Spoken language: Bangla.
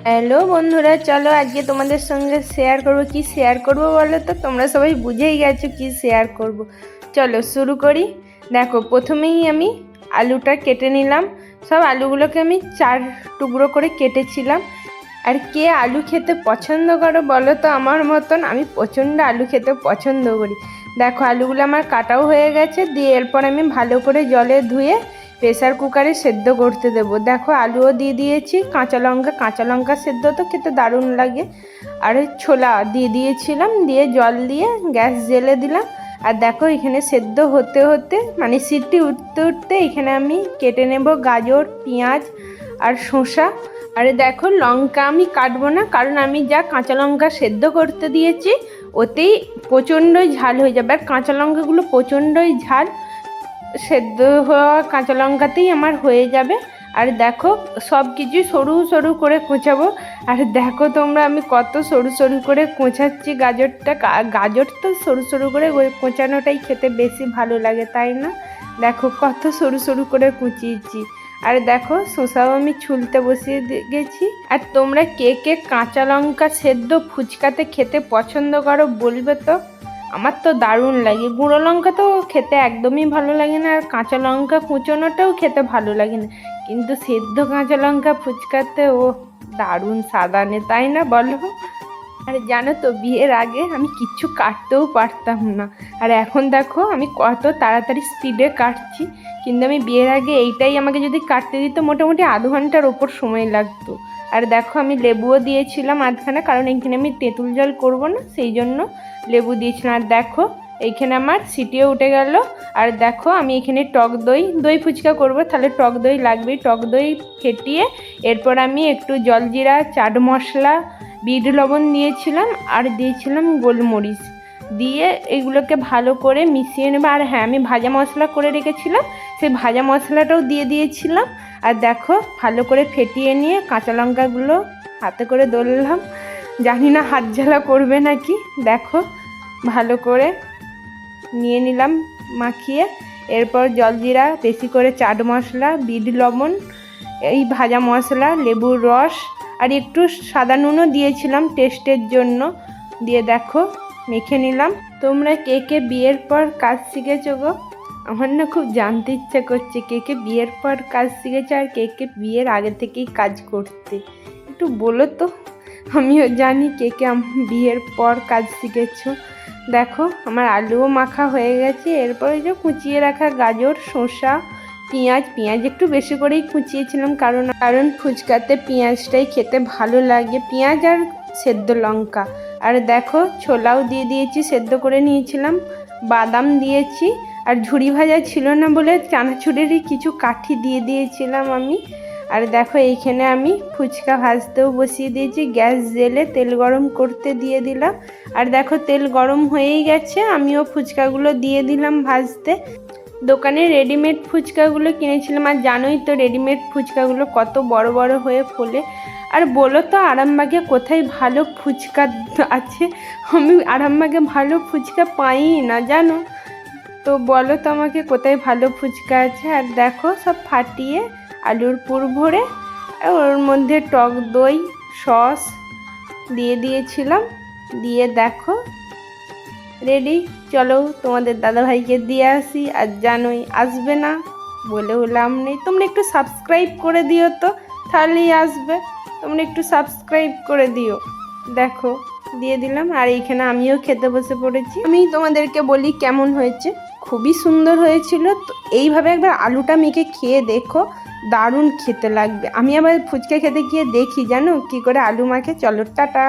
হ্যালো বন্ধুরা, চলো আজকে তোমাদের সঙ্গে শেয়ার করবো। কি শেয়ার করবো বলো তো? তোমরা সবাই বুঝেই গেছো কি শেয়ার করব। চলো শুরু করি। দেখো, প্রথমেই আমি আলুটা কেটে নিলাম। সব আলুগুলোকে আমি 4 টুকরো করে কেটেছিলাম। আর কে আলু খেতে পছন্দ করো বলো তো? আমার মতন আমি প্রচণ্ড আলু খেতে পছন্দ করি। দেখো, আলুগুলো আমার কাটাও হয়ে গেছে। দিয়ে এরপর আমি ভালো করে জলে ধুয়ে প্রেসার কুকারে সেদ্ধ করতে দেবো। দেখো, আলুও দিয়ে দিয়েছি, কাঁচা লঙ্কা সেদ্ধ তো খেতে দারুণ লাগে। আর ছোলা দিয়ে দিয়েছিলাম, দিয়ে জল দিয়ে গ্যাস জ্বেলে দিলাম। আর দেখো, এখানে সেদ্ধ হতে হতে মানে সিটি উঠতে উঠতে এখানে আমি কেটে নেব গাজর, পেঁয়াজ আর শসা। আরে দেখো, লঙ্কা আমি কাটবো না, কারণ আমি যা কাঁচা লঙ্কা সেদ্ধ করতে দিয়েছি ওতেই প্রচণ্ডই ঝাল হয়ে যাবে। আর কাঁচা লঙ্কাগুলো প্রচণ্ডই ঝাল, সেদ্ধ হওয়া কাঁচা লঙ্কাতেই আমার হয়ে যাবে। আর দেখো, সব কিছু সরু সরু করে কোঁচাবো। আর দেখো তোমরা, আমি কত সরু সরু করে কোঁচাচ্ছি গাজরটা। গাজর তো সরু সরু করে কোঁচানোটাই খেতে বেশি ভালো লাগে, তাই না? দেখো কত সরু সরু করে কুচিয়েছি। আর দেখো, শসাও আমি ছুলতে বসিয়ে গেছি। আর তোমরা কে কে কাঁচা লঙ্কা সেদ্ধ ফুচকাতে খেতে পছন্দ করো বলবে তো? আমার তো দারুণ লাগে। গুঁড়ো লঙ্কা তো খেতে একদমই ভালো লাগে না, আর কাঁচা লঙ্কা কুচোনোটাও খেতে ভালো লাগে না, কিন্তু সেদ্ধ কাঁচা লঙ্কা ফুচকাতে ও দারুণ স্বাদ আনে, তাই না বলো? আর জানো তো, বিয়ের আগে আমি কিচ্ছু কাটতেও পারতাম না, আর এখন দেখো আমি কত তাড়াতাড়ি স্পিডে কাটছি। কিন্তু আমি বিয়ের আগে এইটাই আমাকে যদি কাটতে দিত মোটামুটি আধ ঘন্টার ওপর সময় লাগতো। আর দেখো, আমি লেবুও দিয়েছিলাম আধখানা, কারণ এইখানে আমি তেঁতুল জল করব না, সেই জন্য লেবু দিয়েছিলাম। আর দেখো, এইখানে আমার সিটিও উঠে গেল। আর দেখো, আমি এখানে টক দই ফুচকা করব, তাহলে টক দই লাগবেই। টক দই ফেটিয়ে এরপর আমি একটু জলজিরা, চাট মশলা, বিট লবণ দিয়েছিলাম, আর দিয়েছিলাম গোলমরিচ দিয়ে এগুলোকে ভালো করে মিশিয়ে নেবো। আর হ্যাঁ, আমি ভাজা মশলা করে রেখেছিলাম, সেই ভাজা মশলাটাও দিয়ে দিয়েছিলাম। আর দেখো, ভালো করে ফেটিয়ে নিয়ে কাঁচা লঙ্কাগুলো হাতে করে দললাম, জানি না হাত জ্বালা করবে নাকি। দেখো, ভালো করে নিয়ে নিলাম মাখিয়ে। এরপর জলজিরা, বেশি করে চাট মশলা, বিট লবণ, এই ভাজা মশলা, লেবুর রস আর একটু সাদা নুনও দিয়েছিলাম টেস্টের জন্য, দিয়ে দেখো মেখে নিলাম। তোমরা কে কে বিয়ের পর কাজ শিখেছো গো? আমার না খুব জানতে ইচ্ছে করছে কে কে বিয়ের পর কাজ শিখেছে, আর কে কে বিয়ের আগে থেকেই কাজ করতে, একটু বলো তো। আমিও জানি কে কে বিয়ের পর কাজ শিখেছো। দেখো, আমার আলুও মাখা হয়ে গেছে। এরপরে যে কুচিয়ে রাখা গাজর, শসা, পেঁয়াজ একটু বেশি করেই কুচিয়েছিলাম, কারণ ফুচকাতে পেঁয়াজটাই খেতে ভালো লাগে, পেঁয়াজ আর সেদ্ধ লঙ্কা। আর দেখো, ছোলাও দিয়ে দিয়েছি, সেদ্ধ করে নিয়েছিলাম, বাদাম দিয়েছি। আর ঝুরি ভাজা ছিল না বলে চানাচুরেরই কিছু কাঠি দিয়ে দিয়েছিলাম আমি। আর দেখো, এইখানে আমি ফুচকা ভাজতেও বসিয়ে দিয়েছি, গ্যাস জেলে তেল গরম করতে দিয়ে দিলাম। আর দেখো, তেল গরম হয়েই গেছে, আমিও ফুচকাগুলো দিয়ে দিলাম ভাজতে। দোকানে রেডিমেড ফুচকাগুলো কিনেছিলাম, আর জানোই তো রেডিমেড ফুচকাগুলো কত বড় বড় হয়ে ফোলে। আর বলো তো, আরামবাগে কোথায় ভালো ফুচকা আছে? আমি আরামবাগে ভালো ফুচকা পাই না, জানো তো? বলো তো আমাকে, কোথায় ভালো ফুচকা আছে? আর দেখো, সব ফাটিয়ে আলুর পুর ভরে ওর মধ্যে টক দই, সস দিয়ে দিয়েছিলাম, দিয়ে দেখো রেডি। চলো তোমাদের দাদাভাইকে দিয়ে আসি। আর জানোই আসবে না বলে হলাম নেই, তোমরা একটু সাবস্ক্রাইব করে দিও তো, তাহলেই আসবে। তোমরা একটু সাবস্ক্রাইব করে দিও। দেখো, দিয়ে দিলাম। আর এইখানে আমিও খেতে বসে পড়েছি। আমি তোমাদেরকে বলি কেমন হয়েছে, খুবই সুন্দর হয়েছিল। তো এইভাবে একবার আলুটা মেখে খেয়ে দেখো, দারুণ খেতে লাগবে। আমি আবার ফুচকা খেতে গিয়ে দেখি জানো কি করে আলু মাখে। চলো টাটা।